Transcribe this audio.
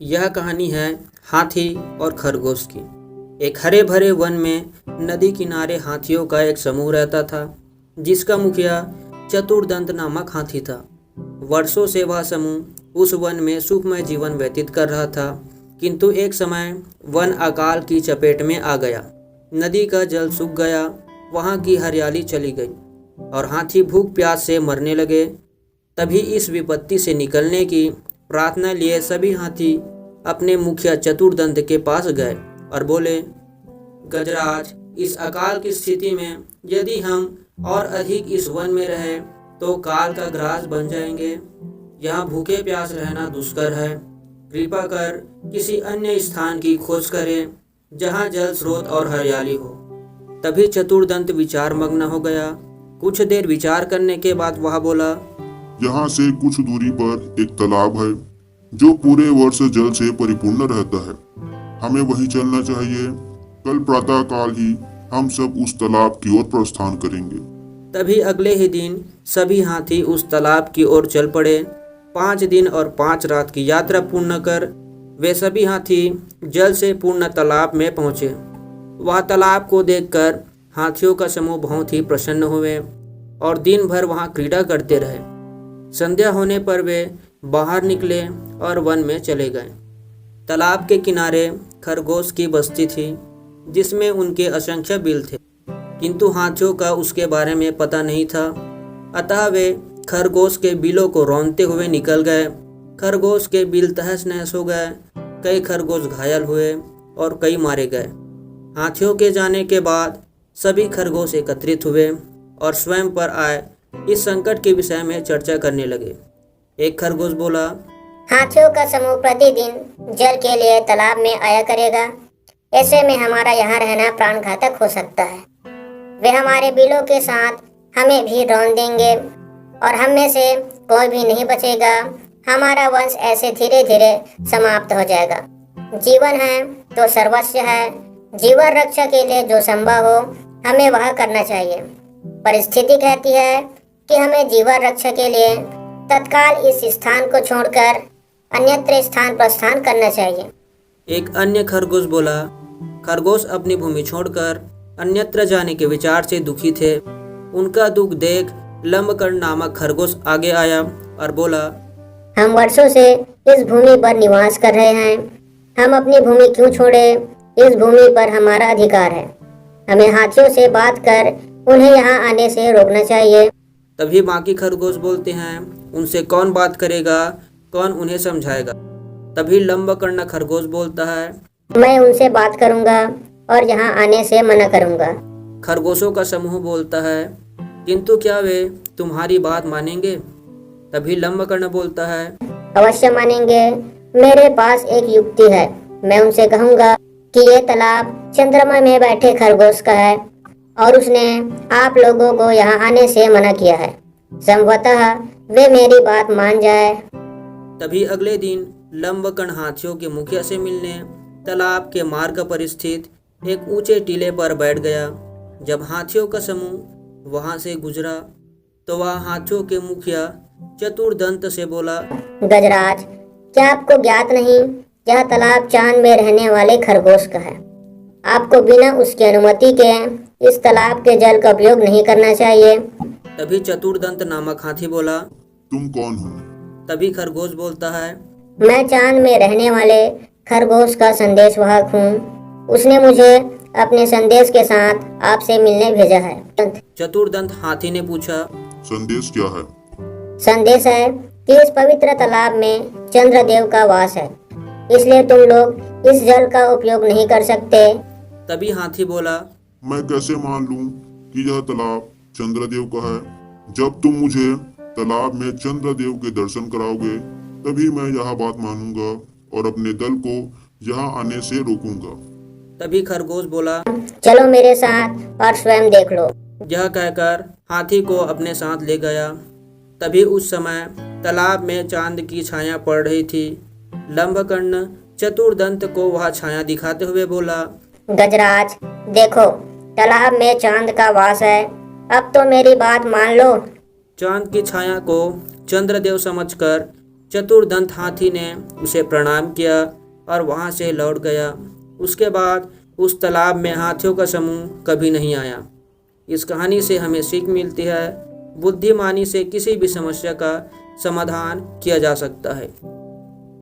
यह कहानी है हाथी और खरगोश की। एक हरे भरे वन में नदी किनारे हाथियों का एक समूह रहता था, जिसका मुखिया चतुर्दंत नामक हाथी था। वर्षों से वह समूह उस वन में सुखमय जीवन व्यतीत कर रहा था, किंतु एक समय वन अकाल की चपेट में आ गया। नदी का जल सूख गया, वहाँ की हरियाली चली गई और हाथी भूख प्यास से मरने लगे। तभी इस विपत्ति से निकलने की प्रार्थना लिए सभी हाथी अपने मुखिया चतुर्दंत के पास गए और बोले, गजराज, इस अकाल की स्थिति में यदि हम और अधिक इस वन में रहे तो काल का ग्रास बन जाएंगे। यहाँ भूखे प्यास रहना दुष्कर है। कृपा कर किसी अन्य स्थान की खोज करें जहाँ जल स्रोत और हरियाली हो। तभी चतुर्दंत विचार मग्न हो गया। कुछ देर विचार करने के बाद वह बोला, यहाँ से कुछ दूरी पर एक तालाब है जो पूरे वर्ष जल से परिपूर्ण रहता है। हमें वहीं चलना चाहिए। कल प्रातः काल ही हम सब उस तालाब की ओर प्रस्थान करेंगे। तभी अगले ही दिन सभी हाथी उस तालाब की ओर चल पड़े। 5 दिन और 5 रात की यात्रा पूर्ण कर वे सभी हाथी जल से पूर्ण तालाब में पहुंचे। वह तालाब को देखकर हाथियों का समूह बहुत ही प्रसन्न हुए और दिन भर वहां क्रीड़ा करते रहे। संध्या होने पर वे बाहर निकले और वन में चले गए। तालाब के किनारे खरगोश की बस्ती थी, जिसमें उनके असंख्य बिल थे, किंतु हाथियों का उसके बारे में पता नहीं था। अतः वे खरगोश के बिलों को रौंदते हुए निकल गए। खरगोश के बिल तहस नहस हो गए। कई खरगोश घायल हुए और कई मारे गए। हाथियों के जाने के बाद सभी खरगोश एकत्रित हुए और स्वयं पर आए इस संकट के विषय में चर्चा करने लगे। एक खरगोश बोला, हाथियों का समूह प्रतिदिन जल के लिए तालाब में आया करेगा। ऐसे में हमारा यहाँ रहना प्राण घातक हो सकता है। वे हमारे बिलों के साथ हमें भी रौंद देंगे और हम में से कोई भी नहीं बचेगा। हमारा वंश ऐसे धीरे धीरे समाप्त हो जाएगा। जीवन है तो सर्वस्व है। जीवन रक्षा के लिए जो संभव हो हमें वह करना चाहिए। परिस्थिति कहती है कि हमें जीवन रक्षा के लिए तत्काल इस स्थान को छोड़कर अन्यत्र स्थान प्रस्थान करना चाहिए। एक अन्य खरगोश बोला। खरगोश अपनी भूमि छोड़कर अन्यत्र जाने के विचार से दुखी थे। उनका दुख देख लंबकर्ण नामक खरगोश आगे आया और बोला, हम वर्षों से इस भूमि पर निवास कर रहे हैं। हम अपनी भूमि क्यों छोड़े? इस भूमि पर हमारा अधिकार है। हमें हाथियों से बात कर उन्हें यहाँ आने से रोकना चाहिए। तभी बाकी खरगोश बोलते हैं, उनसे कौन बात करेगा, कौन उन्हें समझाएगा। तभी लंबकर्ण खरगोश बोलता है, मैं उनसे बात करूंगा और यहाँ आने से मना करूंगा। खरगोशों का समूह बोलता है, किंतु क्या वे तुम्हारी बात मानेंगे? तभी लंबकर्ण बोलता है, अवश्य मानेंगे। मेरे पास एक युक्ति है। मैं उनसे कहूंगा कि ये तालाब चंद्रमा में बैठे खरगोश का है और उसने आप लोगों को यहाँ आने से मना किया है। संभवतः वे मेरी बात मान जाए। तभी अगले दिन लंबकर्ण हाथियों के मुखिया से मिलने तालाब के मार्ग पर स्थित एक ऊंचे टीले पर बैठ गया। जब हाथियों का समूह वहां से गुजरा तो वह हाथियों के मुखिया चतुर्दंत से बोला, गजराज, क्या आपको ज्ञात नहीं यह तालाब चांद में रहने वाले खरगोश का है। आपको बिना उसकी अनुमति के इस तालाब के जल का उपयोग नहीं करना चाहिए। तभी चतुर्दंत नामक हाथी बोला, तुम कौन हो? तभी खरगोश बोलता है, मैं चांद में रहने वाले खरगोश का संदेशवाहक हूँ। उसने मुझे अपने संदेश के साथ आपसे मिलने भेजा है। चतुर्दंत हाथी ने पूछा, संदेश क्या है? संदेश है कि इस पवित्र तालाब में चंद्रदेव का वास है, इसलिए तुम लोग इस जल का उपयोग नहीं कर सकते। तभी हाथी बोला, मैं कैसे मान लूं कि यह तालाब चंद्रदेव का है? जब तुम मुझे तालाब में चंद्रदेव के दर्शन कराओगे तभी मैं यह बात मानूंगा और अपने दल को यहाँ आने से रोकूंगा। तभी खरगोश बोला, चलो मेरे साथ और स्वयं देख लो। यह कहकर हाथी को अपने साथ ले गया। तभी उस समय तालाब में चांद की छाया पड़ रही थी। लंबकर्ण चतुर्दंत को वह छाया दिखाते हुए बोला, गजराज, देखो तालाब में चांद का वास है। अब तो मेरी बात मान लो। चांद की छाया को चंद्रदेव समझकर चतुर्दंत हाथी ने उसे प्रणाम किया और वहाँ से लौट गया। उसके बाद उस तालाब में हाथियों का समूह कभी नहीं आया। इस कहानी से हमें सीख मिलती है, बुद्धिमानी से किसी भी समस्या का समाधान किया जा सकता है।